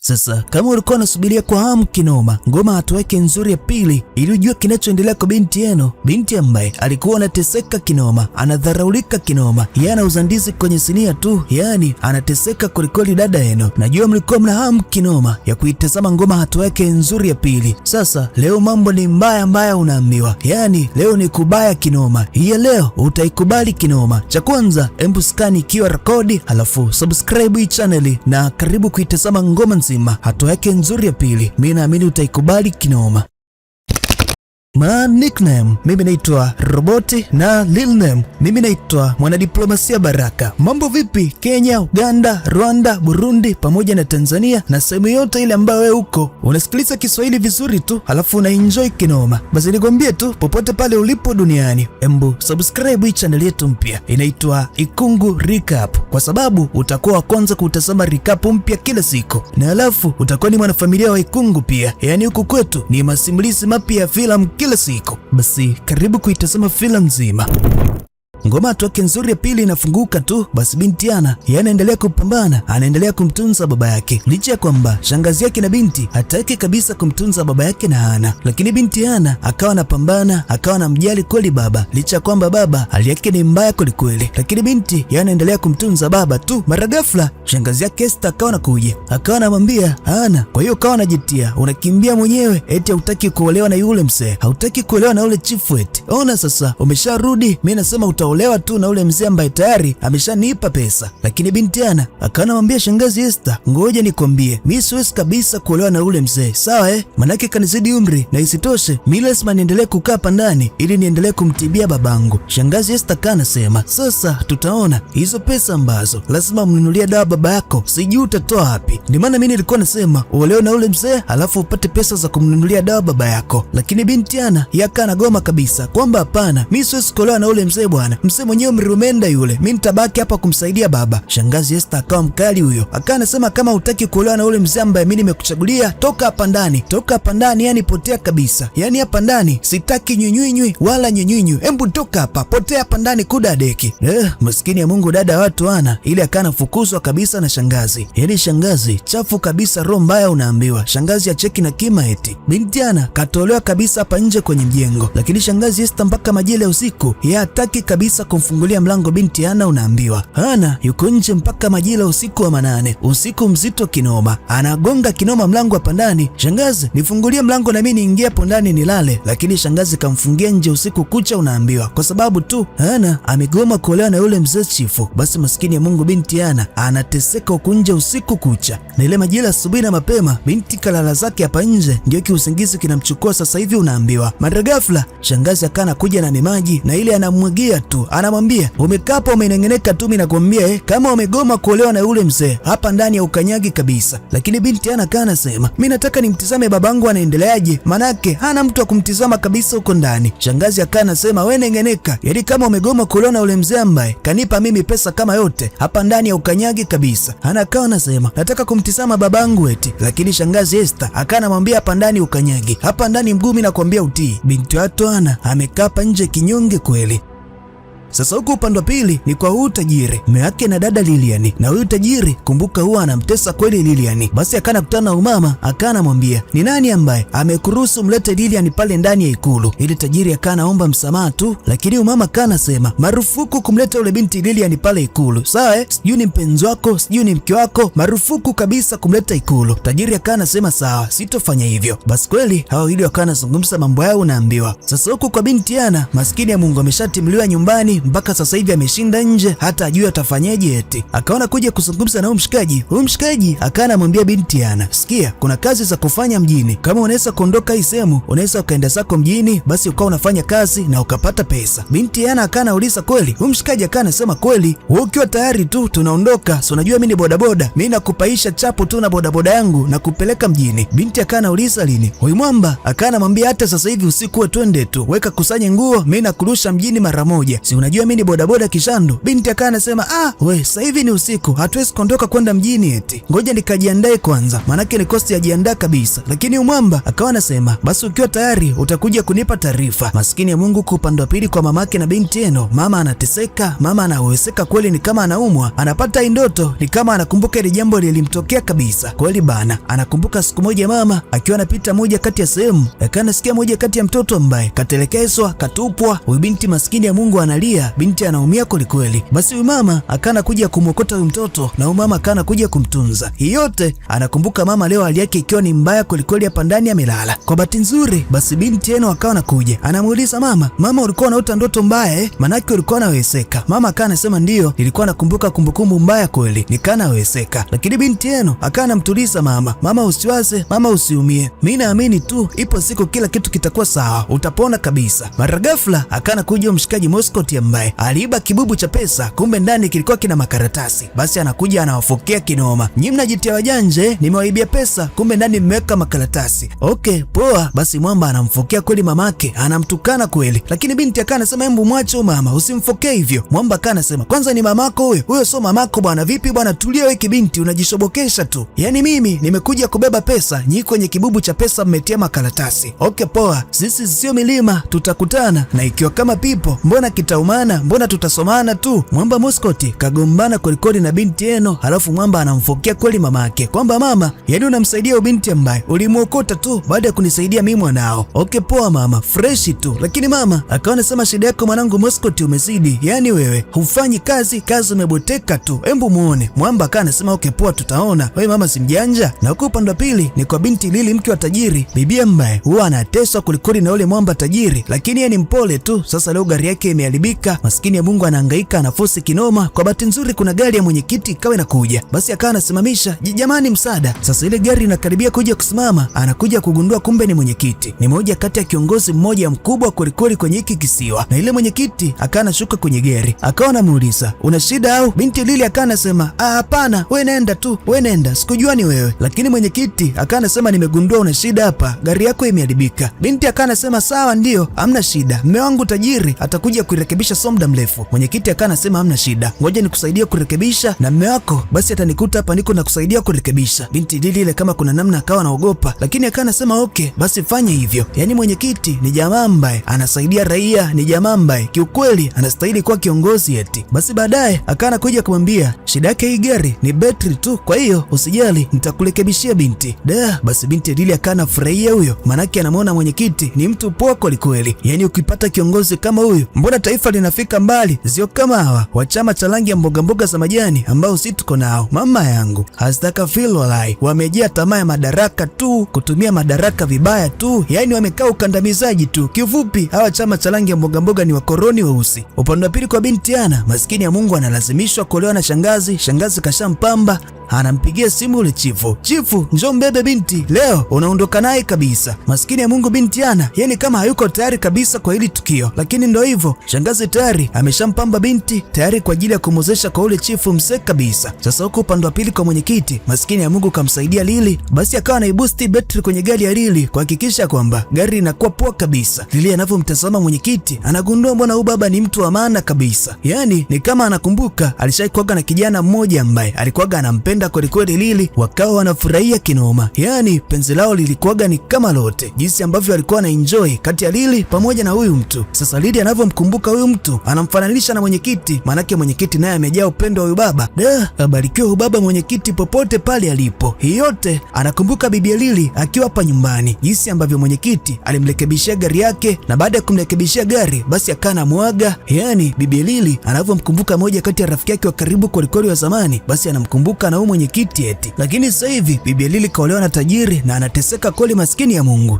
Sasa kama ulikuwa unasubiria kwa hamu kinoma ngoma hatua yake nzuri ya pili, ili ujue kinachoendelea kwa binti yenu, binti ambaye alikuwa anateseka kinoma, anadharaulika kinoma, yeye anauza ndizi kwenye sinia tu, yani anateseka kulikoli. Dada yenu, najua mlikuwa mna hamu kinoma ya kuitazama ngoma hatua yake nzuri ya pili. Sasa leo mambo ni mbaya unaambiwa, yani leo ni kubaya kinoma. Hii leo utaikubali kinoma. Cha kwanza, embu skani ikiwa rekodi, halafu subscribe hii channel na karibu kuitazama ngoma nzima hatua yake nzuri ya pili. Mimi naamini utaikubali kinoma. Nickname, mimi naitwa Roboti, na Lil Name, mimi naitwa Mwanadiplomasia Baraka. Mambo vipi Kenya, Uganda, Rwanda, Burundi pamoja na Tanzania na sehemu yote ile ambayo wewe uko unasikiliza Kiswahili vizuri tu halafu una enjoy kinoma, basi nikwambie tu popote pale ulipo duniani, embu subscribe hii channel yetu mpya inaitwa Ikungu Recap, kwa sababu utakuwa wa kwanza kutazama recap mpya kila siku, na halafu utakuwa ni mwanafamilia wa Ikungu pia, yani huku kwetu ni masimulizi mapya ya filamu kila siku. Basi karibu kuitazama filamu nzima. Ngoma hatua yake nzuri ya pili inafunguka tu, basi binti Ana anaendelea kupambana, anaendelea kumtunza baba yake, licha ya kwamba shangazi yake na binti hataki kabisa kumtunza baba yake na Ana, lakini binti Ana akawa anapambana, akawa anamjali kweli baba, licha ya kwamba baba hali yake ni mbaya kweli kweli, lakini binti anaendelea kumtunza baba tu. Mara ghafla shangazi yake Esther akawa anakuja, akawa anamwambia Ana, kwa hiyo akawa anajitia, unakimbia mwenyewe eti hautaki kuolewa na yule mzee, hautaki kuolewa na yule chifu eti. Ona sasa umesharudi, mimi nasema olewa tu na ule mzee ambaye tayari ameshanipa pesa. Lakini binti Ana akanamwambia shangazi Esther, ngoja nikwambie, mimi siwezi kabisa kuolewa na ule mzee, sawa manake kanizidi umri, na isitoshe mimi lazima niendelee kukaa hapa ndani ili niendelee kumtibia babangu. Shangazi Esther kanasema, sasa tutaona hizo pesa ambazo lazima mnunulie dawa baba yako, sijui utatoa wapi. Ndio maana mimi nilikuwa nasema uolewe na ule mzee alafu upate pesa za kumnunulia dawa baba yako. Lakini binti Ana yakana goma kabisa kwamba hapana, mimi siwezi kuolewa na ule mzee bwana, mzee mwenyewe mrumenda yule, mimi nitabaki hapa kumsaidia baba. Shangazi Esther akawa mkali huyo, akawa anasema kama hutaki kuolewa na ule mzee ambaye mimi nimekuchagulia, toka hapa ndani, toka hapa ndani, yani potea kabisa, yani hapa ndani sitaki nyunywinywi wala nyunywinywi, embu toka hapa, potea hapa ndani kudadeki. Maskini ya Mungu dada watu Ana ile akana fukuzwa kabisa na shangazi, yani shangazi chafu kabisa, roho mbaya unaambiwa. Shangazi acheki na kima eti binti Ana katolewa kabisa hapa nje kwenye mjengo, lakini shangazi Esther mpaka majira ya usiku yeye hataki kabisa kumfungulia mlango binti Ana. Unaambiwa Ana yuko nje mpaka majira usiku wa manane, usiku mzito kinoma, anagonga kinoma mlango hapa ndani, shangazi nifungulie mlango na mimi niingie hapo ndani nilale, lakini shangazi kamfungia nje usiku kucha. Unaambiwa kwa sababu tu Ana amegoma kuolewa na yule mzee chifu. Basi maskini ya Mungu binti Ana anateseka huko nje usiku kucha, na ile majira asubuhi na mapema binti kalala zake hapa nje, ndio kiusingizi kinamchukua sasa hivi. Unaambiwa mara ghafla shangazi akana kuja na maji na ile anamwagia tu, anamwambia umekaa hapo umenengeneka tu, mimi nakwambia kama umegoma kuolewa na yule mzee hapa ndani ya ukanyagi kabisa. Lakini binti Ana kana sema mimi nataka nimtizame babangu anaendeleaje, manake hana mtu wa kumtizama kabisa huko ndani. Shangazi akana sema wewe nengeneka, yani kama umegoma kuolewa na yule mzee ambaye kanipa mimi pesa kama yote hapa ndani ya ukanyagi kabisa. Ana akawa anasema nataka kumtizama babangu eti, lakini shangazi Esther akana mwambia hapa ndani ukanyagi, hapa ndani mguu, nakwambia utii. Binti watu Ana amekaa hapa nje kinyonge kweli. Sasa huko upande wa pili ni kwa huyu tajiri, mume wake na dada Lilian, na huyu tajiri kumbuka huwa anamtesa kweli Lilian. Basi akana kutana na umama, akana mwambia ni nani ambaye amekuruhusu mlete Lilian pale ndani ya ikulu. Ile tajiri akana omba msamaha tu, lakini umama kana sema marufuku kumleta yule binti Lilian pale ikulu, sawa sijui ni mpenzi wako, sijui ni mke wako, marufuku kabisa kumleta ikulu. Tajiri akana sema sawa, sitofanya hivyo. Basi kweli hao ili wakana zungumza mambo yao. Unaambiwa sasa huko kwa binti Ana, maskini ya Mungu ameshatimliwa nyumbani, mpaka sasa hivi ameshinda nje, hata ajui atafanyaje eti. Akaona kuja kuzungumza na huyu mshikaji akana mwambia binti Ana, sikia, kuna kazi za kufanya mjini, kama unaweza kuondoka hii sehemu, unaweza ukaenda zako mjini, basi ukawa unafanya kazi na ukapata pesa. Binti Ana akana uliza kweli? Huyu mshikaji akana sema kweli, wewe ukiwa tayari tu tunaondoka, so unajua mimi ni bodaboda, mimi nakupaisha chapo tu na bodaboda yangu na kupeleka mjini. Binti akana uliza lini? Huyu mwamba akana mwambia hata sasa hivi usiku twende tu, weka kusanye nguo, mimi nakurusha mjini mara moja, si unajua mimi ni bodaboda Kishandu. Binti akawa anasema we sasa hivi ni usiku, hatuwezi kuondoka kwenda mjini eti. Ngoja nikajiandae kwanza, manake ni kosti ya jiandaa kabisa. Lakini umwamba akawa anasema basi ukiwa tayari utakuja kunipa taarifa. Maskini ya Mungu kwa upande wa pili kwa mamake na binti Eno, mama anateseka, mama anaweseka kweli, ni kama anaumwa, anapata ndoto, ni kama anakumbuka ile jambo lilimtokea kabisa. Kweli bana, anakumbuka siku moja mama akiwa anapita moja kati ya sehemu, akanasikia moja kati ya mtoto ambaye katelekezwa, katupwa. Huyu binti maskini ya Mungu analia, binti anaumia kweli kweli. Basi huyu mama akana kuja kumwokota huyu mtoto na huyu mama akana kuja kumtunza. Hii yote anakumbuka mama leo hali yake ikiwa ni mbaya kweli kweli, hapa ndani amelala. Kwa bahati nzuri basi binti Eno akawa anakuja, anamuuliza mama ulikuwa unaota ndoto mbaya manake ulikuwa unaweseka? Mama akawa anasema ndio, nilikuwa nakumbuka kumbukumbu mbaya kweli, nikanaweseka. Lakini binti Eno akawa anamtuliza mama usiwaze, mama usiumie, mimi naamini tu ipo siku kila kitu kitakuwa sawa, utapona kabisa. Mara ghafla akana kuja mshikaji Moscot ambaye aliiba kibubu cha pesa, kumbe ndani kilikuwa kina makaratasi. Basi anakuja anawafokea kinoma, nyinyi mnajitia wajanje, nimewaibia pesa, kumbe ndani mmeweka makaratasi. Okay poa. Basi mwamba anamfokea kweli mamake, anamtukana kweli. Lakini binti akana anasema hebu mwache mama, usimfokee hivyo. Mwamba akana anasema kwanza ni mamako huyo sio mamako bwana. Vipi bwana, tulia wewe kibinti, unajishobokesha tu. Yaani mimi nimekuja kubeba pesa, nyinyi kwenye kibubu cha pesa mmetia makaratasi. Okay poa, sisi sio milima, tutakutana, na ikiwa kama pipo mbona kitaumana, mbona tutasomana tu. Mwamba Moscot kagombana kweli na binti Eno, halafu mwamba anamfokea kweli mamake kwamba mama, yaani unamsaidia binti ambaye ulimuokota tu baada ya kunisaidia mimi mwanao. Okay poa mama, fresh tu. Lakini mama akawa anasema shida yako mwanangu Moscot umezidi, yaani wewe hufanyi kazi umeboteka tu, hebu muone. Mwamba akawa anasema okay poa, tutaona, wewe mama simjanja. Na huko upande wa pili ni kwa binti Lili, mke wa tajiri, bibi ambaye huwa anateswa kulikuli na ule mwamba tajiri, lakini yeye ni mpole tu. Sasa leo gari yake imeharibika, maskini ya Mungu anahangaika, anafosi kinoma. Kwa bahati nzuri kuna gari ya mwenyekiti ikawa inakuja, basi akawa anasimamisha, jamani msaada. Sasa ile gari inakaribia kuja kusimama, anakuja kugundua kumbe ni mwenyekiti, ni moja kati ya kiongozi mmoja mkubwa kulikuli kwenye hiki kisiwa. Na ile mwenyekiti akawa anashuka kwenye gari, akawa anamuuliza una shida au? Binti Lili akawa anasema hapana, wewe nenda tu, wewe nenda, sikujua ni wewe. Lakini mwenyekiti akawa anasema nimegundua una shida hapa, gari yako imeharibika. Binti akawa anasema sawa ndio, hamna shida, mume wangu tajiri atakuja kuirekebisha so muda mrefu. Mwenyekiti akawa anasema hamna shida, ngoja nikusaidie kurekebisha, na mume wako basi atanikuta hapa niko na kusaidia kurekebisha. Binti Lili ile kama kuna namna akawa anaogopa, lakini akawa anasema okay basi fanye hivyo. Yaani mwenyekiti ni jamaa ambaye anasaidia raia, ni jamaa ambaye kiukweli anastahili kuwa kiongozi eti. Basi baadaye akawa anakuja kumwambia shida yake hii gari ni betri tu, kwa hiyo usijali, nitakurekebishia binti. Basi binti Lili akawa anafurahia huyo, manake anamwona mwenyekiti ni mtu poa kweli. Yaani ukipata kiongozi kama huyu, mbona taifa linafika mbali, sio kama hawa wa chama cha rangi ya mboga za majani ambao si tuko nao. Mama yangu hastaka feel walai, wamejia tamaa ya madaraka tu, kutumia madaraka vibaya tu, yaani wamekaa ukandamizaji tu. Kifupi hawa chama cha rangi ya mboga ni wakoroni weusi. Upande wa pili kwa binti Ana, maskini ya Mungu analazimishwa kuolewa na shangazi. Shangazi kashampamba, anampigia simu ule chifu, njoo mbebe binti, leo unaondoka naye kabisa. Maskini ya Mungu binti Ana, yani kama hayuko tayari kabisa kwa hili tukio, lakini ndo hivyo, shangazi tayari ameshampamba binti tayari kwa ajili ya kumozesha kwa ule chifu msee kabisa. Sasa huko upande wa pili kwa mwenyekiti, maskini ya Mungu kamsaidia Lili, basi akawa anaibusti betri kwenye gari ya Lili kuhakikisha kwamba gari inakuwa poa kabisa. Lili anavyomtazama mwenyekiti anagundua mbona huyu baba ni mtu wa maana kabisa, yani ni kama anakumbuka alishaikuaga na kijana mmoja ambaye alikuwaga anampenda kweli Lili, wakawa wanafurahia kinoma. Yani penzi lao lilikuwaga ni kama lote, jinsi ambavyo alikuwa na enjoy kati ya Lili pamoja na huyu mtu. Sasa Lili anavyomkumbuka huyu mtu anamfananisha na mwenyekiti, manake mwenyekiti naye amejaa upendo wa huyu baba. Abarikiwe huyu baba mwenyekiti popote pale alipo. Hii yote anakumbuka bibi Lili akiwa hapa nyumbani, jinsi ambavyo mwenyekiti alimrekebishia gari yake, na baada ya kumrekebishia gari basi akana muaga. Yani bibi Lili anavyomkumbuka moja kati ya rafiki yake wa karibu kweli wa zamani, basi anamkumbuka na mwenyekiti eti. Lakini sasa hivi bibi Lili kaolewa na tajiri na anateseka kweli, maskini ya Mungu.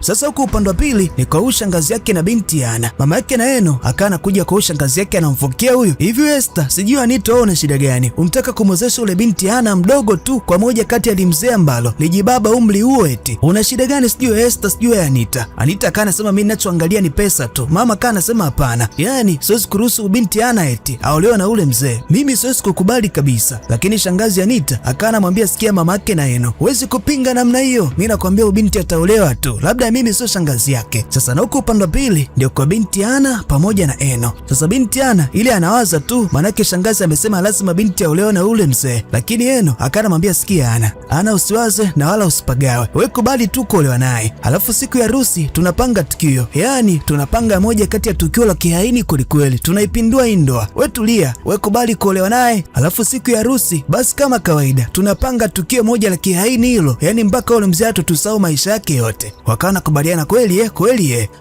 Sasa huko upande wa pili ni kwa shangazi yake na binti Ana. Mama yake na Eno akawa anakuja kwa shangazi yake, anamfokea huyo, hivi Esther, sijui Anita wewe una shida gani? Unataka kumwozesha ule binti Ana mdogo tu kwa moja kati ya limzee ambalo lijibaba umri huo eti. Una shida gani sijui Esther, sijui Anita? Anita akawa anasema mimi ninachoangalia ni pesa tu. Mama akawa anasema hapana, yani siwezi kuruhusu binti Ana eti aolewe na ule mzee. Mimi siwezi kukubali kabisa. Lakini shangazi Anita akawa anamwambia sikia mama yake na Eno, huwezi kupinga namna hiyo. Mimi nakwambia binti ataolewa tu. Labda naye mimi sio shangazi yake. Sasa na huko upande wa pili ndio kwa binti Ana pamoja na Eno. Sasa binti Ana ile anawaza tu, manake shangazi amesema lazima binti aolewe na ule mzee, lakini Eno akanamwambia sikia Ana usiwaze na wala usipagawe, wewe kubali tu kuolewa naye, alafu siku ya harusi tunapanga tukio, yaani tunapanga moja kati ya tukio la kihaini kwelikweli, tunaipindua hii ndoa. Wewe tulia, wewe kubali kuolewa naye, alafu siku ya harusi basi kama kawaida tunapanga tukio moja la kihaini hilo, yaani mpaka ule mzee tusahau maisha yake yote. Wakawa nakubaliana kweli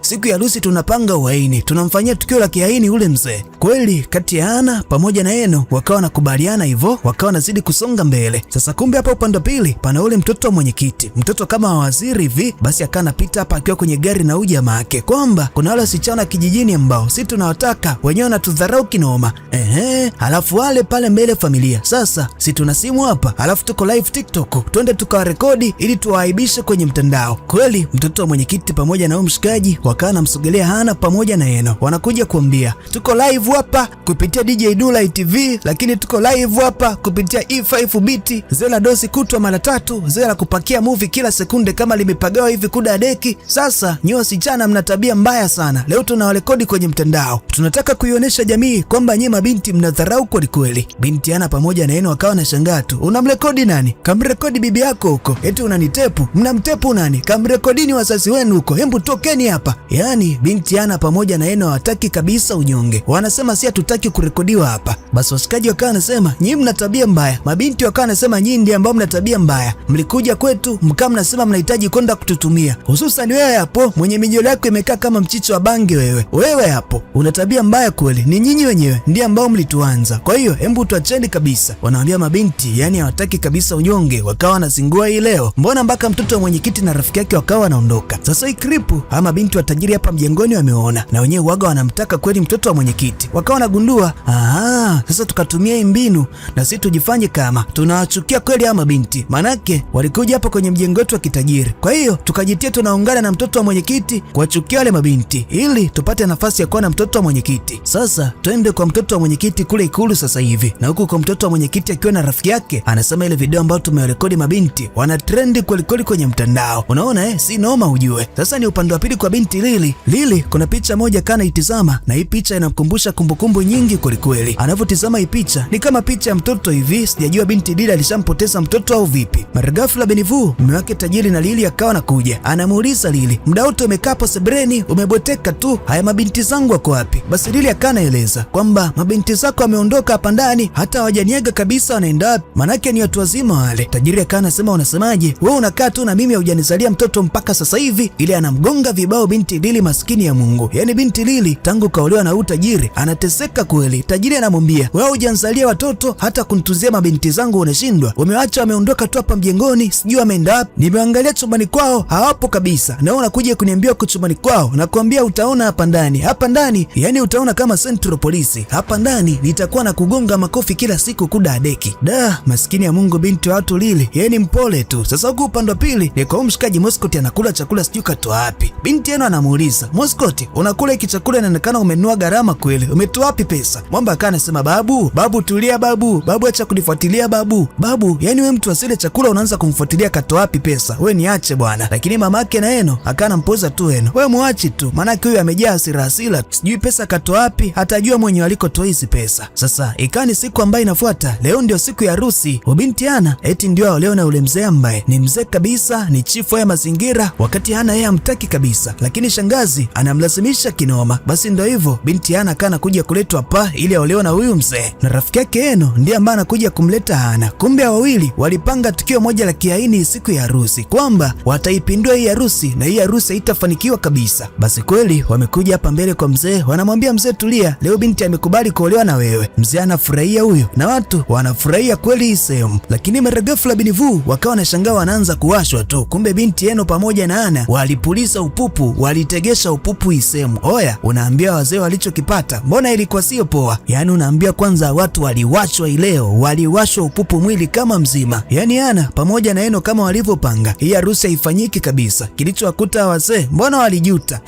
siku ya harusi tunapanga uhaini, tunamfanyia tukio la kihaini ule mzee. Kweli kati ya Ana pamoja na Eno wakawa nakubaliana hivyo, wakawa nazidi kusonga mbele. Sasa kumbe hapa upande wa pili pana ule mtoto wa mwenyekiti, mtoto kama waziri hivi, basi akawa anapita hapa akiwa kwenye gari na huyu jamaa yake, kwamba kuna wale wasichana kijijini ambao si tunawataka, wenyewe wanatudharau kinoma. Alafu wale pale mbele familia, sasa si tuna simu hapa, alafu tuko live TikTok, twende tukawarekodi ili tuwaaibishe kwenye mtandao. Kweli mtoto wa mwenyekiti pamoja na huyo mshikaji wakawa namsogelea Ana pamoja na Eno, wanakuja kuambia tuko live hapa kupitia DJ Dula TV, lakini tuko live hapa kupitia E5 Beat, zela dosi kutwa mara 3, zela kupakia movie kila sekunde kama limepagawa hivi kuda deki. Sasa nyinyi wasichana mna tabia mbaya sana, leo tunawarekodi kwenye mtandao, tunataka kuionyesha jamii kwamba nyinyi mabinti mnadharau kweli. Binti Ana pamoja na Eno wakawa na shangaa tu, unamrekodi nani? Kamrekodi bibi yako huko, eti unanitepu? Mnamtepu nani? Kamrekodini wazazi wenu huko, hebu tokeni hapa. Yaani binti Ana pamoja na Eno hawataki kabisa unyonge, wanasema si hatutaki kurekodiwa hapa. Basi wasikaji wakawa wanasema nyinyi mna tabia mbaya, mabinti wakawa wanasema nyinyi ndiye ambao mna tabia mbaya, mlikuja kwetu mkaa mnasema mnahitaji kwenda kututumia, hususan wewe hapo mwenye mijolo yako imekaa kama mchicho wa bangi. Wewe hapo una tabia mbaya kweli, ni nyinyi wenyewe ndiye ambao mlituanza, kwa hiyo hebu tuacheni kabisa. Wanaambia mabinti yani hawataki kabisa unyonge, wakawa wanazingua hii leo, mbona mpaka mtoto wa mwenyekiti na rafiki yake wakawa wanaondoka. Sasa hii kripu ama binti wa tajiri hapa mjengoni wameona, na wenyewe waga wanamtaka kweli mtoto wa mwenyekiti, wakawa wanagundua sasa tukatumia hii mbinu na sisi tujifanye kama tunawachukia kweli ama binti, manake walikuja hapa kwenye mjengo wetu wa kitajiri, kwa hiyo tukajitia tunaungana na mtoto wa mwenyekiti kuwachukia wale mabinti ili tupate nafasi ya kuwa na mtoto wa mwenyekiti. Sasa twende kwa mtoto wa mwenyekiti kule Ikulu sasa hivi, na huku kwa mtoto wa mwenyekiti akiwa na rafiki yake anasema ile video ambayo tumewarekodi mabinti wana trendi kweli kwenye mtandao, unaona si noma ujue. Sasa ni upande wa pili kwa binti Lili, kuna picha moja kana itizama, na hii picha inamkumbusha kumbukumbu nyingi kweli. Anavyotizama hii picha ni kama picha ya mtoto hivi, sijajua binti Lili alishampoteza mtoto au vipi. Mara ghafla Benivu mume wake tajiri na Lili akawa anakuja, anamuuliza Lili, muda wote umekaa hapo sebreni umeboteka tu, haya mabinti zangu wako wapi? Basi Lili akanaeleza kwamba mabinti zako wameondoka hapa ndani, hata hawajaniaga kabisa wanaenda wapi, manake ni watu wazima wale. Tajiri akawa anasema unasemaje, wewe unakaa tu na mimi hujanizalia mtoto mpaka sasa hivi? Ile anamgonga vibao binti Lili, maskini ya Mungu. Yani binti Lili tangu kaolewa na huyu tajiri anateseka kweli. Tajiri anamwambia wewe hujanizalia watoto, hata kunituzia mabinti zangu unashindwa, umewacha wameondoka tu hapa mjengoni, sijui wameenda wapi, nimeangalia chumbani kwao hawapo kabisa, na wewe unakuja kuniambia uko chumbani kwao. Nakwambia utaona hapa ndani, yani utaona kama Central Police hapa ndani, nitakuwa na kugonga makofi kila siku kudadeki. Maskini ya Mungu binti wa watu Lili, yeye ni mpole tu. Sasa huko upande wa pili ni kwa mshikaji Moscot anakula chakula sijui katoa wapi. Binti yenu anamuuliza Moscot, unakula hiki chakula inaonekana umenunua gharama kweli, umetoa wapi pesa? Mwamba akana anasema babu tulia babu acha kunifuatilia babu, yani wewe mtu asile chakula unaanza kumfuatilia katoa wapi pesa, wewe niache bwana. Lakini mamake na Eno akana mpoza tu Eno, wewe muache tu, maana huyu amejaa hasira, sijui pesa katoa wapi, hatajua mwenye alikotoa hizi pesa. Sasa ikani siku ambayo inafuata, leo ndio siku ya harusi binti Ana, eti ndio leo na ule mzee ambaye ni mzee kabisa, ni chifu ya mazingira, wakati Ana yeye hamtaki kabisa, lakini shangazi anamlazimisha kinoma. Basi ndio hivyo binti Ana kana kuja kuletwa hapa ili aolewe na huyu mzee, na rafiki yake Eno ndiye ambaye anakuja kumleta Ana. Kumbe wawili walipanga tukio moja la kiaini siku ya harusi, kwamba wataipindua hii harusi na hii harusi haitafanikiwa kabisa. Basi kweli wamekuja hapa mbele kwa mzee, wanamwambia mzee tulia, leo binti amekubali kuolewa na wewe. Mzee anafurahia huyo na watu wanafurahia kweli hii sehemu, lakini mara ghafla Benivu wakawa wanashangaa, wanaanza kuwashwa tu. Kumbe binti Eno pamoja na Ana walipuliza upupu, walitegesha upupu hii sehemu. Oya, unaambia wazee walichokipata, mbona ilikuwa sio poa? Yani unaambia kwanza watu waliwashwa ileo, waliwashwa upupu mwili kama mzima. Yani Ana pamoja na Eno kama walivyopanga hii harusi haifanyiki kabisa. Kilichowakuta wazee mbona walijuta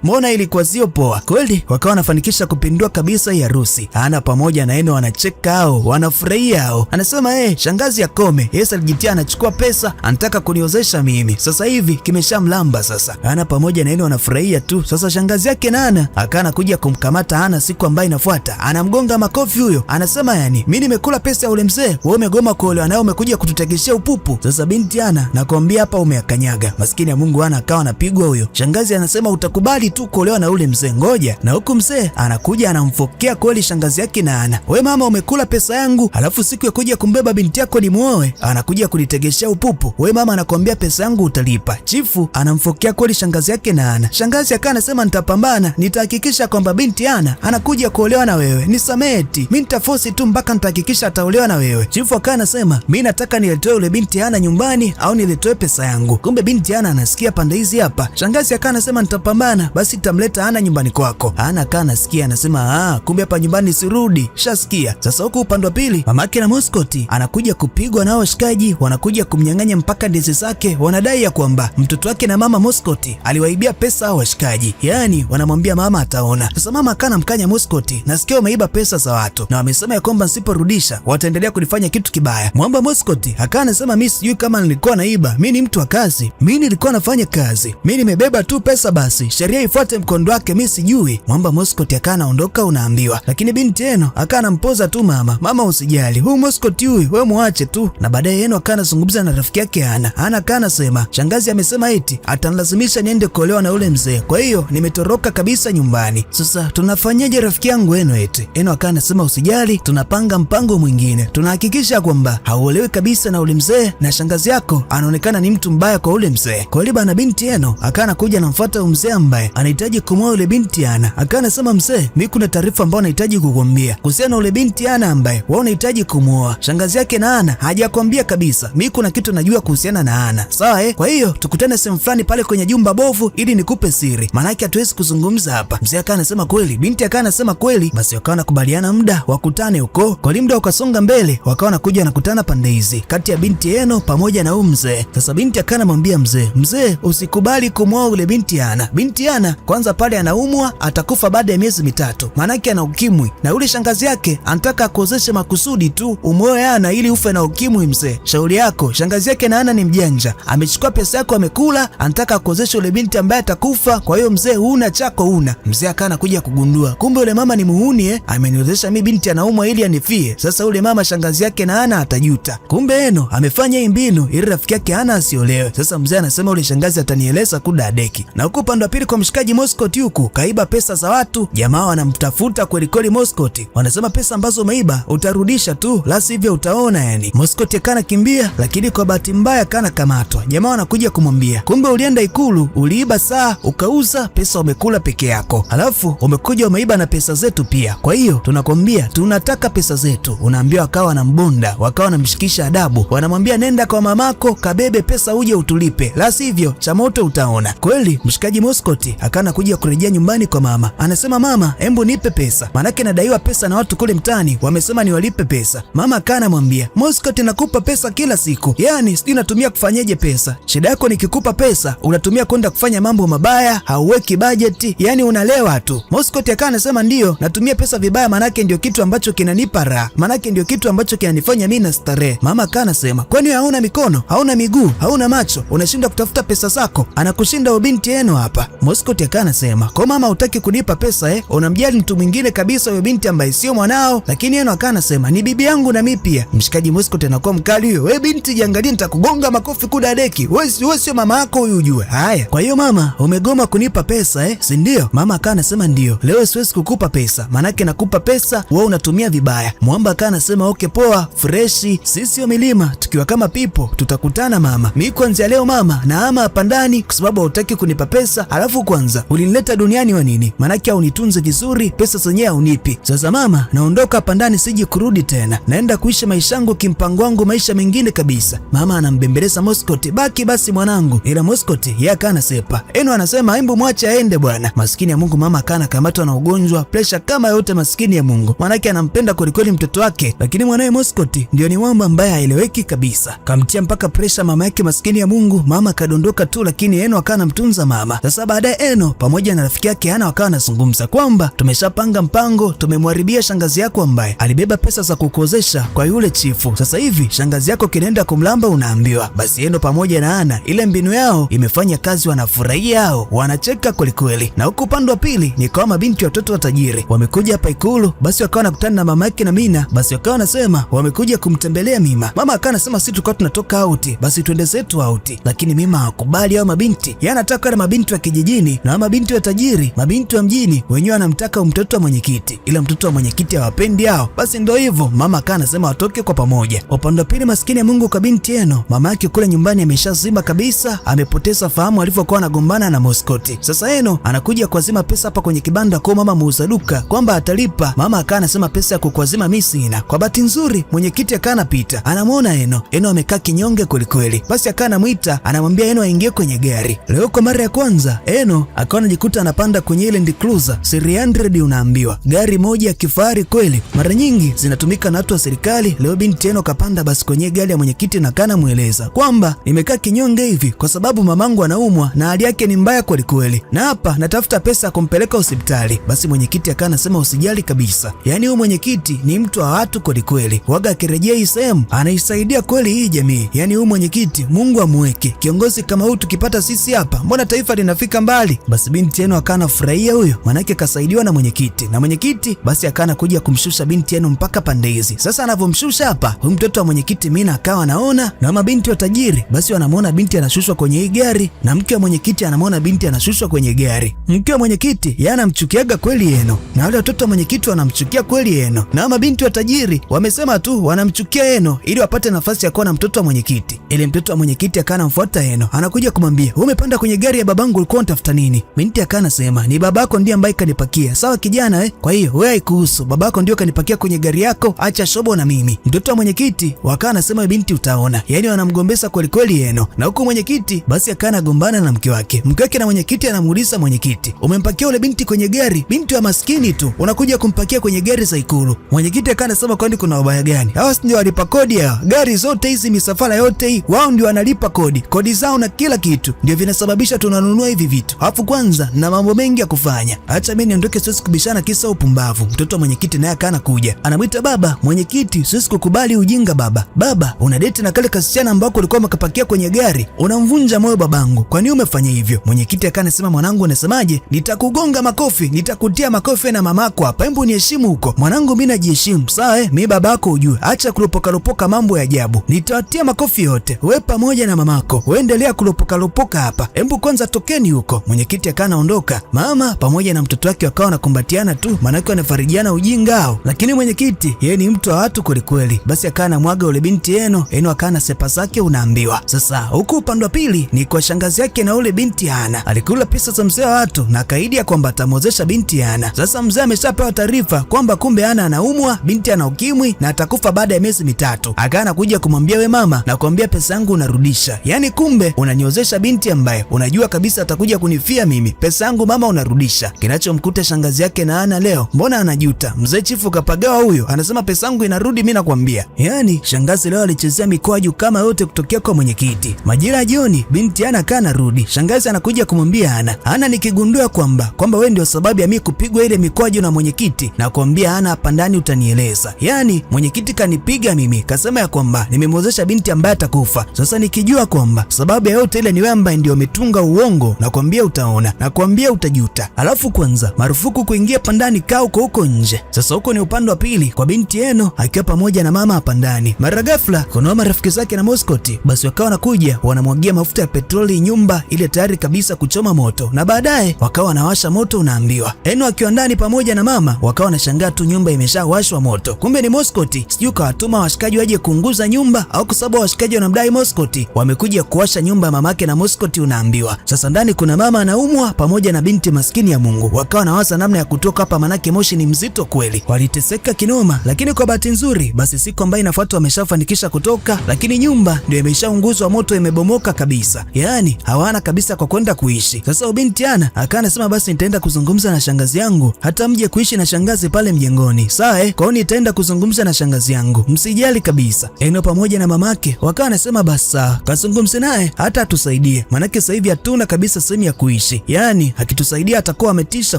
Mbona ilikuwa sio poa kweli? Wakawa wanafanikisha kupindua kabisa hii harusi. Ana pamoja na Eno wanacheka hao, wanafurahia hao. Anasema shangazi akome, Yesu alijitia anachukua pesa, anataka kuniozesha mimi. Sasa hivi kimeshamlamba sasa. Ana pamoja na Eno wanafurahia tu. Sasa shangazi yake Nana akana kuja kumkamata Ana siku ambayo inafuata. Anamgonga makofi huyo. Anasema yani, mimi nimekula pesa ya ule mzee, wewe umegoma kuolewa naye, umekuja kututegeshea upupu. Sasa binti Ana, nakwambia hapa umeakanyaga. Maskini ya Mungu Ana akawa anapigwa huyo. Shangazi anasema utakubali tu kuolewa na ule mzee, ngoja. Na huku mzee anakuja anamfokea kweli shangazi yake Nana. We mama, umekula pesa yangu, alafu siku ya kuja kumbeba binti yako ni muoe anakuja kunitegeshea upupu. We mama, anakuambia pesa yangu utalipa. Chifu anamfokea kweli shangazi yake Nana. Shangazi akawa anasema nitapambana, nitahakikisha kwamba binti Ana anakuja kuolewa na wewe. Nisameti, mimi nitaforce tu mpaka nitahakikisha ataolewa na wewe. Chifu akawa anasema mimi nataka niletoe ule binti Ana nyumbani au niletoe pesa yangu. Kumbe binti Ana anasikia pande hizi hapa. Shangazi akawa anasema nitapambana, basi nitamleta Ana nyumbani kwako. Ana akawa anasikia anasema kumbe hapa nyumbani sirudi. Shasikia. Sasa huko upande wa pili mamake na Moskoti anakuja kupigwa nao washikaji, wanakuja kumnyang'anya mpaka ndizi zake. Wanadai ya kwamba mtoto wake na mama Moskoti aliwaibia pesa hao washikaji. Yaani wanamwambia mama ataona. Sasa mama akana mkanya Moskoti, nasikia umeiba pesa za watu na wamesema ya kwamba nisiporudisha wataendelea kunifanya kitu kibaya. Mwamba Moskoti akawa anasema mimi sijui kama nilikuwa naiba, mimi ni mtu wa kazi, mimi nilikuwa nafanya kazi, mimi nimebeba tu pesa, basi sheria ifuate mkondo wake, mimi sijui. Mwamba Moskoti akawa anaondoka, unaambiwa. Lakini binti Eno akawa anampoza tu mama usijali, huyu Moskoti huyu wewe muache tu. Na baadaye Eno akawa anazungumza na rafiki yake Ana akawa anasema shangazi amesema eti atanilazimisha niende kuolewa na ule mzee, kwa hiyo nimetoroka kabisa nyumbani. Sasa tunafanyaje rafiki yangu Eno? Eti Eno akawa anasema usijali, tunapanga mpango mwingine, tunahakikisha kwamba hauolewi kabisa na ule mzee, na shangazi yako anaonekana ni mtu mbaya kwa ule mzee. Kwa hiyo bana binti Eno akawa anakuja anamfuata mzee ambaye anahitaji kumwoa ule binti Ana. Akawa anasema mzee, mimi kuna taarifa ambayo nahitaji kukuambia kuhusiana na ule binti Ana ambaye wewe unahitaji kumwoa. Shangazi yake na Ana hajakwambia kabisa, mimi kuna kitu najua kuhusiana na Ana. Sawa kwa hiyo tukutane sehemu fulani pale kwenye jumba bovu ili nikupe siri, maana yake hatuwezi kuzungumza hapa. Mzee akawa anasema kweli, binti akawa anasema kweli. Basi wakawa nakubaliana muda wakutane huko. Kwa muda ukasonga mbele, wakawa nakuja nakutana pande hizi kati ya binti Eno pamoja na huyu mzee. Sasa binti akawa anamwambia mzee, usikubali kumwoa ule binti Ana. Binti Ana kwanza pale anaumwa, atakufa baada ya miezi mitatu, maana yake ana ukimwi, na ule shangazi yake anataka akuozeshe makusudi tu umwoe Ana ili ufe na ukimwi. Mzee, shauri yako. Shangazi yake na Ana ni mjanja, amechukua pesa yako amekula, anataka akuozeshe ule binti ambaye atakufa. Kwa hiyo mzee, huna chako huna. Mzee akawa anakuja kugundua kumbe ule mama ni muhuni ameniozesha mimi binti anaumwa ili anifie. Sasa ule mama shangazi yake na Ana atajuta. Kumbe Eno amefanya hii mbinu ili rafiki yake Ana asiolewe. Sasa mzee anasema ule shangazi atanieleza kudadeki. Na huko upande wa pili kwa mshikaji Moskoti huku kaiba pesa za watu, jamaa wanamtafuta kweli kweli Moskoti. Wanasema pesa ambazo umeiba utarudisha tu, la sivyo utaona yani. Moskoti akana kimbia, lakini kwa bahati mbaya kana kamatwa. Jamaa wanakuja kumwambia kumbe ulienda Ikulu, uliiba saa ukauza, pesa umekula peke yako, alafu umekuja umeiba na pesa zetu pia, kwa hiyo tunakwambia tunataka pesa zetu. Unaambiwa akawa na mbonda, wakawa wanamshikisha adabu, wanamwambia nenda kwa mamako kabebe pesa uje utulipe, la sivyo cha moto utaona. Kweli mshikaji Moskoti akana kuja kurejea nyumbani kwa mama, anasema mama, embu nipe pesa, manake nadaiwa pesa na watu kule mtaani, wamesema niwalipe pesa. Mama akana mwambia Moskoti, nakupa pesa kila siku, yani sijui natumia kufanyeje pesa. Shida yako nikikupa pesa unatumia kwenda kufanya mambo mabaya, hauweki bajeti, yani unalewa tu. Moskoti akana anasema ndio natumia pesa vibaya, manake ndio kitu ambacho kinanipa raha, manake ndio kitu ambacho kinanifanya mimi na starehe. Mama akana anasema kwani hauna mikono, hauna miguu, hauna macho, unashinda kutafuta pesa zako? Anakushinda binti Eno hapa. Moskoti akana anasema kwa mama hutaki kunipa pesa unamjali mtu mwingine kabisa, huyo binti ambaye sio mwanao. Lakini Eno akana anasema ni bibi yangu na mimi pia. Mshikaji Moskoti anakuwa mkali huyo, wewe binti jiangalie, nitakugonga makofi kudadeki, wewe sio mama yako huyu ujue. Haya, kwa hiyo mama umegoma kunipa pesa si ndio? Mama akana anasema ndio, leo siwezi kukupa pesa, manake nakupa pesa wewe unatumia vibaya. Mwamba akana anasema okay poa, freshi, sisi wa milima tukiwa kama pipo tutakutana mama. Mimi kuanzia leo mama naama hapa ndani kwa sababu hutaki kunipa pesa, alafu kwanza ulinileta duniani wa nini? Manake haunitunze vizuri, pesa zenyewe haunipi. Sasa mama naondoka hapa ndani, siji kurudi tena, naenda kuishi maisha yangu kimpango wangu, maisha mengine kabisa. Mama anambembeleza Moskoti, baki basi mwanangu, ila Moskoti yeye akana sepa. Eno anasema hebu mwache aende bwana. Maskini ya Mungu mama akana kamatwa na ugonjwa, pressure kama yote, maskini ya Mungu, manake anampenda kweli mtoto wake, lakini mwanae Moskoti ndio ni mwamba ambaye haeleweki kabisa, kamtia mpaka pressure mama yake. Maskini ya Mungu mama kadondoka tu, lakini Eno akana mtunza mama. Sasa baada baadaye Eno pamoja na rafiki yake Hana wakawa wanazungumza kwamba tumeshapanga mpango, tumemharibia shangazi yako ambaye alibeba pesa za kukuozesha kwa yule chifu. Sasa hivi shangazi yako kinaenda kumlamba unaambiwa. Basi Eno pamoja na Hana, ile mbinu yao imefanya kazi, wanafurahia hao, wanacheka kwelikweli. Na huko upande wa pili ni kwa mabinti watoto wa tajiri wamekuja hapa Ikulu. Basi wakawa wanakutana na mama yake na Mina. Basi wakawa wanasema wamekuja kumtembelea Mima. Mama akawa anasema sisi tulikuwa tunatoka out, basi twende zetu out, lakini Mima hakubali hao mabinti. Yeye anataka na mabinti wa kijijini na mabinti wa tajiri, mabinti wa mjini wenyewe anamtaka mtoto wa mwenyekiti, ila mtoto wa mwenyekiti hawapendi hao. Basi ndio hivyo, mama akawa anasema watoke kwa pamoja. Upande wa pili maskini ya Mungu kwa binti Eno, mama yake kule nyumbani ameshazima kabisa, amepoteza fahamu alivyokuwa anagombana na Moskoti. Sasa Eno anakuja kuazima pesa hapa kwenye kibanda kwa mama muuza duka kwamba atalipa. Mama akawa anasema pesa ya kukuazima mimi sina. Kwa bahati nzuri mwenyekiti akawa anapita, anamuona Eno amekaa kinyonge kwelikweli. Basi akawa anamuita, anamwambia Eno aingie kwenye gari. Leo kwa mara ya kwanza Eno akawa anajikuta anapanda kwenye ile Land Cruiser 300. Unaambiwa gari moja ya kifahari kweli, mara nyingi zinatumika na watu wa serikali. Leo binti Eno kapanda basi kwenye gari ya mwenyekiti na kana mueleza kwamba nimekaa kinyonge hivi kwa sababu mamangu anaumwa na hali yake ni mbaya kwelikweli, na hapa natafuta pesa ya kumpeleka hospitali. Basi mwenyekiti akawa anasema usijali kabisa, yaani huyu mwenyekiti ni mtu wa watu kwelikweli, waga akirejea hii sehemu anaisaidia kweli hii jamii. Yaani huyu mwenyekiti Mungu amweke kiongozi kama huyu, tukipata sisi hapa mbona taifa linafika mbali. Basi binti Eno akawa anafurahia huyo, manake kasaidiwa na mwenyekiti, na mwenyekiti basi akawa anakuja kumshusha binti Eno mpaka pande hizi. Sasa anavyomshusha hapa huyu mtoto wa mwenyekiti Mina akawa anaona, na mabinti wa tajiri basi wanamuona binti anashushwa kwenye hii gari, na mke wa mwenyekiti anamuona binti anashushwa kwenye gari. Mke wa mwenyekiti yeye anamchukiaga kweli Eno, na wale watoto wa mwenyekiti wanamchukia kweli Eno, na mabinti wa tajiri wamesema tu wanamchukia Eno ili wapate nafasi ya kuwa na mtoto wa mwenyekiti. Ile mtoto wa mwenyekiti akawa anamfuata Eno, anakuja kumwambia umepanda kwenye gari ya babangu, ulikuwa unatafuta nini? Binti akawa anasema ni babako ndiye ambaye kanipakia. Sawa kijana kwa hiyo wewe haikuhusu, babako ndio kanipakia kwenye gari yako, acha shobo na mimi. Mtoto wa mwenyekiti wakawa anasema binti utaona, yaani wanamgombesa kweli kweli Eno. Na huko mwenyekiti basi akawa anagombana na mke wake. Mke wake na mwenyekiti anamuuliza mwenyekiti, umempakia ule binti kwenye gari? Binti wa maskini tu unakuja kumpakia kwenye gari za Ikulu. Mwenyekiti akawa anasema kwani kuna ubaya gani? Hawa ndio walipa kodi ya gari zote hizi, misafara yote hii wao ndio wanalipa kodi zao na kila kitu, ndio vinasababisha tunanunua hivi vitu. Alafu kwanza na mambo mengi ya kufanya, acha mimi niondoke, siwezi kubishana kisa upumbavu. Mtoto wa mwenyekiti naye akaana kuja, anamwita baba, mwenyekiti siwezi kukubali ujinga baba. Baba una date na kale kasichana ambako ulikuwa umekapakia kwenye gari, unamvunja moyo babangu, kwa nini umefanya hivyo? Mwenyekiti akaana sema mwanangu unasemaje? Nitakugonga makofi, nitakutia makofi na mamako hapa, hebu niheshimu huko. Mwanangu mimi najiheshimu, sawa mimi babako ujue, acha kulopoka mambo ya ajabu, nitawatia makofi yote, wewe pamoja na mamako, uendelea kulopoka hapa, hebu kwanza tokeni huko. Mwenyekiti akaana ondoka, mama pamoja na mtoto wake wakawa wanakumbatiana tu, maana wanafarijiana ujinga hao, lakini mwenyekiti yeye ni mtu wa watu kweli kweli. Basi akaana mwaga ule binti Eno akaana sepa zake unaambiwa. Sasa huko upande wa pili ni kwa shangazi yake na ule binti Hana, alikula pesa za mzee wa watu na kaidi ya kwamba atamwozesha binti Hana. Sasa mzee ameshapewa taarifa kwamba kumbe Hana anaumwa, binti ana ukimwi na atakufa baada ya miezi 3. Akaana kuja kumwambia we mama, na kuambia pesa yangu unarudisha, yaani kumbe unaniozesha binti ambaye unajua kabisa atakuja kunifia mimi, pesa yangu mama unarudisha. Kinachomkuta shangazi yake na Hana leo, mbona anajuta, mzee chifu kapagawa huyo, anasema pesa yangu inarudi mimi nakwambia. Yaani shangazi leo alichezea mikwaju kama yote kutokea kwa mwenyekiti. Majira ya jioni binti Hana kana rudi, shangazi anakuja kumwambia Hana, nikigundua kwamba wewe ndio sababu ya mimi kupigwa ile mikwaju na mwenyekiti, na kuambia Hana hapa ndani utanieleza. Yaani mwenyekiti kanipiga mimi, kasema ya kwamba nimemwozesha binti ambaye atakufa. Sasa nikijua kwamba sababu ya yote ile ni wewe ambaye ndio umetunga uongo, na kuambia utaona, na kuambia utajuta. Alafu kwanza marufuku kuingia pandani, kaa huko nje. Sasa huko ni upande wa pili kwa binti Eno akiwa pamoja na mama hapa ndani. Mara ghafla kuna marafiki zake na Moskoti basi wakawa wanakuja wanamwagia mafuta ya petroli nyumba ile tayari kabisa kuchoma moto, na baadaye wakawa wanawasha moto unaambiwa. Eno akiwa ndani pamoja na mama wakawa wanashangaa tu nyumba imeshawashwa moto, kumbe ni Moskoti sijui kawatuma washikaji waje kuunguza nyumba, au kwa sababu washikaji wanamdai Moskoti wamekuja kuwasha nyumba ya mamake na Moskoti unaambiwa. Sasa ndani kuna mama anaumwa pamoja na binti maskini ya Mungu, wakawa wanawaza namna ya kutoka hapa, manake moshi ni mzito kweli. Waliteseka kinoma, lakini kwa bahati nzuri basi siku ambayo inafuata wameshafanikisha kutoka, lakini nyumba ndio imeshaunguzwa moto, imebomoka kabisa, yaani hawana kabisa kwa kwenda kuishi. Sasa binti Hana akawa anasema basi nitaenda kuzungumza na shangazi yangu, hata mje kuishi na shangazi pale mjengoni, sawa kwa hiyo nitaenda kuzungumza na shangazi yangu, msijali kabisa. Eno pamoja na mamake wakawa anasema basi sawa, kazungumze naye hata atusaidie, manake sasa hivi hatuna kabisa sehemu kuja kuishi, yaani akitusaidia atakuwa ametisha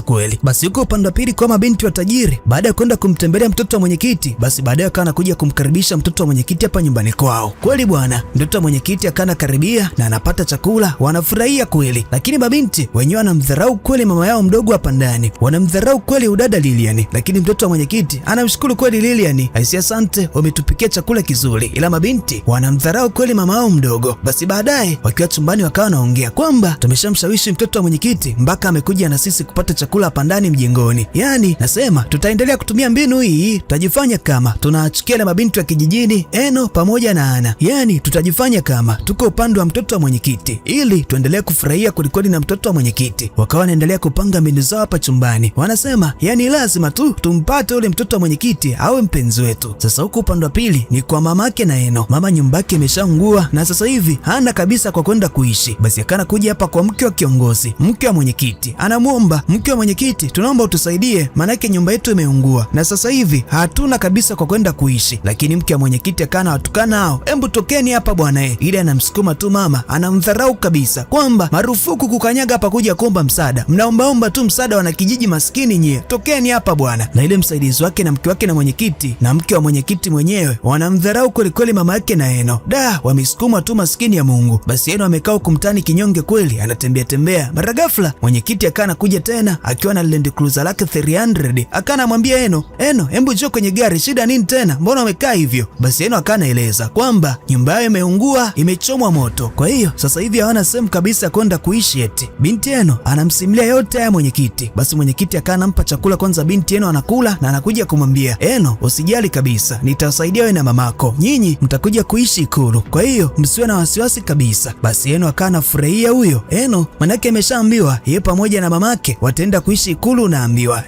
kweli. Basi huko upande wa pili kwa mabinti wa tajiri, baada ya kwenda kumtembelea mtoto wa mwenyekiti, basi baadaye akawa anakuja kumkaribisha mtoto wa mwenyekiti hapa nyumbani kwao. Kweli bwana, mtoto wa mwenyekiti akawa karibia na anapata chakula, wanafurahia kweli, lakini mabinti wenyewe wanamdharau kweli mama yao mdogo hapa ndani, wanamdharau kweli udada Lilian, lakini mtoto wa mwenyekiti anamshukuru kweli Lilian, aisi asante, umetupikia chakula kizuri, ila mabinti wanamdharau kweli mama yao mdogo. Basi baadaye wakiwa chumbani wakawa wanaongea kwamba tumeshamshawishi mtoto wa mwenyekiti mpaka amekuja na sisi kupata chakula hapa ndani mjengoni, yaani nasema tutaendelea kutumia mbinu hii, tutajifanya kama tunaachukia ile mabinti wa kijijini Eno pamoja na Ana, yaani tutajifanya kama tuko upande wa mtoto wa mwenyekiti ili tuendelee kufurahia kwelikweli na mtoto wa mwenyekiti. Wakawa wanaendelea kupanga mbinu zao hapa chumbani, wanasema yani lazima tu tumpate ule mtoto wa mwenyekiti awe mpenzi wetu. Sasa huko upande wa pili ni kwa mamake na Eno. Mama nyumbake imeshaungua na sasa hivi hana kabisa kwa kwenda kuishi. Basi akana kuja hapa kwa mke wa kiongozi, mke wa mwenyekiti, anamuomba mke wa mwenyekiti, tunaomba utusaidie, manake nyumba yetu imeungua na sasa hivi hatuna kabisa kwa kwenda kuishi. Lakini mke wa mwenyekiti akana watukana hao, embu tokeni hapa bwana ile anamsukuma tu mama, anamdharau kabisa kwamba marufuku kukanyaga hapa kuja kuomba msaada, mnaombaomba tu msaada, wana kijiji maskini nyie, tokeni hapa bwana. Na ile msaidizi wake na mke wake na mwenyekiti na mke wa mwenyekiti mwenyewe wanamdharau kweli kweli mama yake na Eno, wamesukuma tu maskini ya Mungu. Basi Eno amekaa kumtani kinyonge kweli, anatembea tembea, mara ghafla mwenyekiti akana kuja tena akiwa na Land Cruiser lake 300, akana mwambia Eno, hebu njoo kwenye gari, shida nini tena, mbona umekaa hivyo? Basi Eno akanaeleza kwamba nyumba yao imeungua, imechomwa moto, kwa hiyo sasa hivi hawana sehemu kabisa kwenda kuishi eti. Binti Eno anamsimulia yote haya mwenyekiti. Basi mwenyekiti akanampa chakula kwanza, binti Eno anakula na anakuja kumwambia Eno, usijali kabisa, nitasaidia wewe na mamako, nyinyi mtakuja kuishi Ikulu, kwa hiyo msiwe na wasiwasi kabisa. Basi Eno akana furahia huyo. Eno manake ameshaambiwa yeye pamoja na mamake wataenda kuishi Ikulu, naambiwa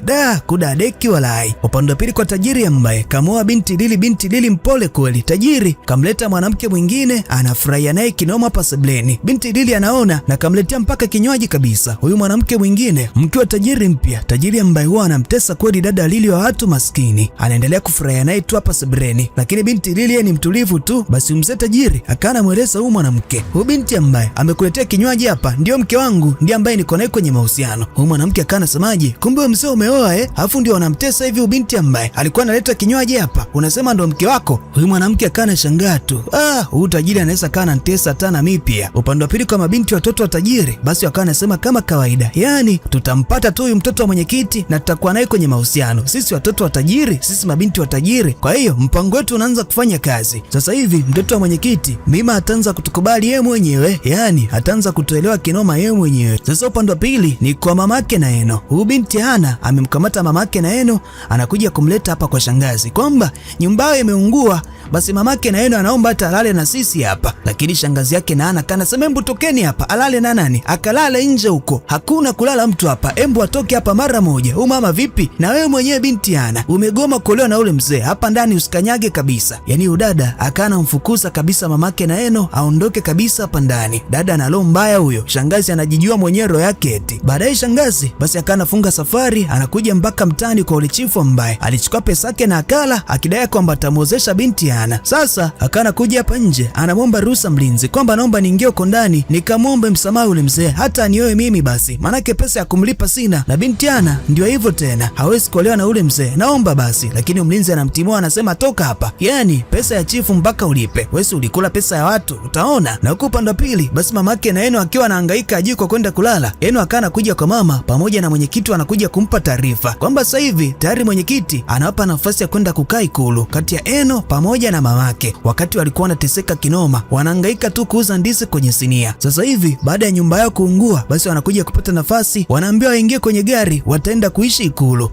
kudadeki walai. Upande wa pili kwa tajiri ambaye kamoa binti Lili mpole kweli, tajiri kamleta mwanamke mwingine, anafurahia naye kinoma hapa sebleni. Binti Lili anaona na kamletea mpaka kinywaji kabisa huyu mwanamke mwingine, mke wa tajiri mpya, tajiri ambaye huwa anamtesa kweli dada Lili wa watu maskini, anaendelea kufurahia naye tu hapa sebleni. Lakini binti Lili ni mtulivu tu. Basi mzee tajiri akana mweleza huyu mwanamke, huyu binti ambaye amekuletea kinywaji hapa ndio mke wangu, ndiye ambaye niko naye kwenye mahusiano. Huyu mwanamke akana semaje, kumbe mzee umeoa alafu ndio wanamtesa hivi huyu binti ambaye alikuwa analeta kinywaji hapa, unasema ndo mke wako? Huyu mwanamke akana shangaa tu, huyu tajiri anaweza kana nitesa tana mimi pia. Upande wa pili kwa mabinti watoto wa tajiri, basi wakawa nasema kama kawaida, yani tutampata tu huyu mtoto wa mwenyekiti na tutakuwa naye kwenye mahusiano, sisi watoto wa tajiri, sisi mabinti wa tajiri, kwa hiyo mpango wetu unaanza kufanya kazi. Sasa hivi mtoto wa mwenyekiti mima ataanza kutukubali yeye mwenyewe, yani ataanza kutuelewa kinoma yeye mwenyewe. Sasa upande wa pili ni kwa mamake na Eno. Huyu binti Hana amemkamata mamake na Eno, anakuja kumleta hapa kwa shangazi kwamba nyumba yao imeungua. Basi mamake na Eno anaomba hata alale na sisi hapa, lakini shangazi yake na Ana kana sema embu tokeni hapa. Alale na nani? Akalale nje huko, hakuna kulala mtu hapa, embu atoke hapa mara moja. Huyu mama vipi? Na wewe mwenyewe binti Ana umegoma kuolewa na ule mzee, hapa ndani usikanyage kabisa. Yani udada akana mfukuza kabisa mamake na Eno aondoke kabisa hapa ndani. Dada analo mbaya huyo, shangazi anajijua mwenyewe roho yake eti. Baadaye shangazi basi akana funga safari, anakuja mpaka mtani kwa ule chifu ambaye alichukua pesa yake na akala, akidai kwamba atamwozesha binti Ana. Sasa akana kuja hapa nje, anamwomba ruhusa mlinzi kwamba naomba niingie huko ndani nikamwombe msamaha ule mzee, hata anioe mimi basi, manake pesa ya kumlipa sina, na binti Ana ndio hivyo tena, hawezi kuolewa na ule mzee, naomba basi. Lakini mlinzi anamtimua, anasema toka hapa, yani pesa ya chifu mpaka ulipe, wewe ulikula pesa ya watu utaona. Na huko upande wa pili basi mamake na Eno akiwa anahangaika ajui kwa kwenda kulala, Eno akana kuja kwa mama pamoja na mwenyekiti, anakuja kumpa taarifa kwamba sasa hivi tayari mwenyekiti anawapa nafasi ya kwenda kukaa Ikulu kati ya Eno pamoja na mamake. Wakati walikuwa wanateseka kinoma, wanahangaika tu kuuza ndizi kwenye sinia. Sasa hivi baada ya nyumba yao kuungua, basi wanakuja kupata nafasi, wanaambiwa waingie kwenye gari, wataenda kuishi Ikulu.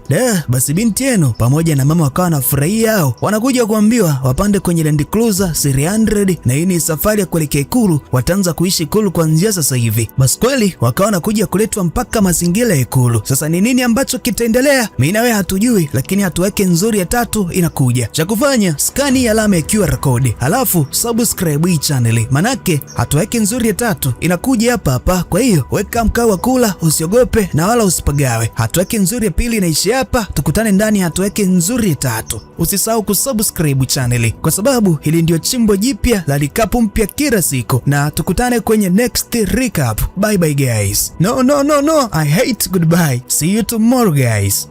Basi binti Eno pamoja na mama wakawa wanafurahia hao, wanakuja kuambiwa wapande kwenye Land Cruiser 300 na hii ni safari ya kuelekea Ikulu, wataanza kuishi Ikulu kuanzia sasa hivi. Basi kweli wakawa wanakuja kuletwa mpaka mazingira ya Ikulu. Sasa ni nini ambacho kitaendelea mimi na wewe hatujui, lakini hatua yake nzuri ya 3 inakuja. Cha kufanya skani alama ya QR code, halafu subscribe hii channel, manake hatua yake nzuri ya 3 inakuja hapa hapa. Kwa hiyo weka mkao wa kula, usiogope na wala usipagawe. Hatua yake nzuri ya 2 inaishi hapa, tukutane ndani ya hatua yake nzuri ya 3. Usisahau kusubscribe channel kwa sababu hili ndio chimbo jipya la recap mpya kila siku, na tukutane kwenye next recap. Bye bye. goodbye guys. No, I hate goodbye. See you tomorrow guys.